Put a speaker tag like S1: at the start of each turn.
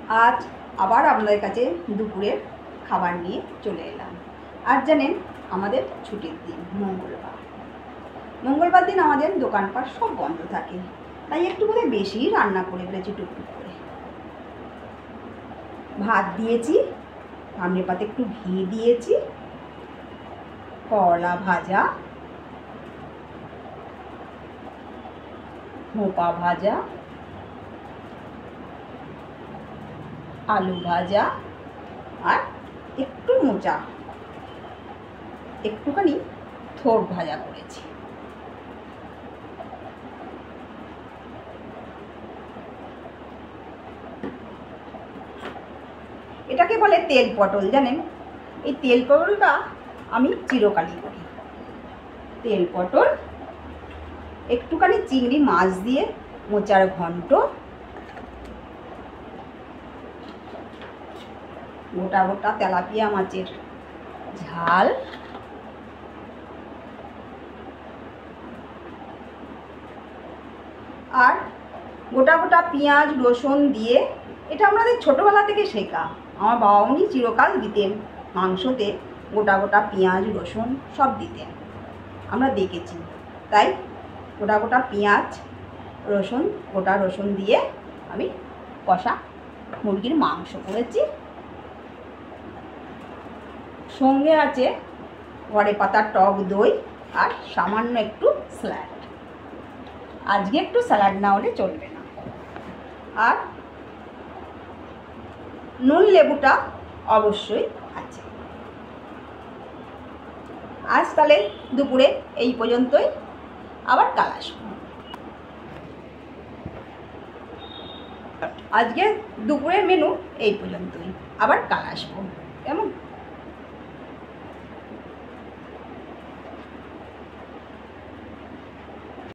S1: আজ আবার আপনাদের কাছে দুপুরের খাবার নিয়ে চলে এলাম। আজ জানেন আমাদের ছুটির দিন, মঙ্গলবার দিন আমাদের দোকানপাট সব বন্ধ থাকে, তাই একটু বোধহয় বেশি রান্না করে ফেলেছি। টুকটুক করে ভাত দিয়েছি, সামনে পাতে একটু ঘি দিয়েছি, করলা ভাজা, মোপা ভাজা, আলু ভাজা আর একটু মোচা, একটুখানি থোড় ভাজা করেছি। এটাকে বলে তেল পটল। জানেন, এই তেল পটলটা আমি চিরকালই করি। তেল পটল, একটুখানি চিংড়ি মাছ দিয়ে মোচার ঘন্ট, গোটা গোটা তেলাপিয়া মাছের ঝাল, আর গোটা গোটা পেঁয়াজ রসুন দিয়ে, এটা আমাদের ছোটোবেলা থেকে শেখা। আমার বাবা উনি চিরকাল দিতেন, মাংসতে গোটা গোটা পেঁয়াজ রসুন সব দিতেন, আমরা দেখেছি। তাই গোটা গোটা পেঁয়াজ রসুন, গোটা রসুন দিয়ে আমি কষা মুরগির মাংস করেছি। সঙ্গে আছে ঘরে পাতা টক দই আর সামান্য একটু স্যালাড। আজকে একটু স্যালাড না হলে চলবে না। আর নুন লেবুটা অবশ্যই আছে। আজ তাহলে দুপুরে এই পর্যন্তই, আবার কাল আসবো। আজকে দুপুরের মেনু এই পর্যন্তই, আবার কাল আসবো। কেমন?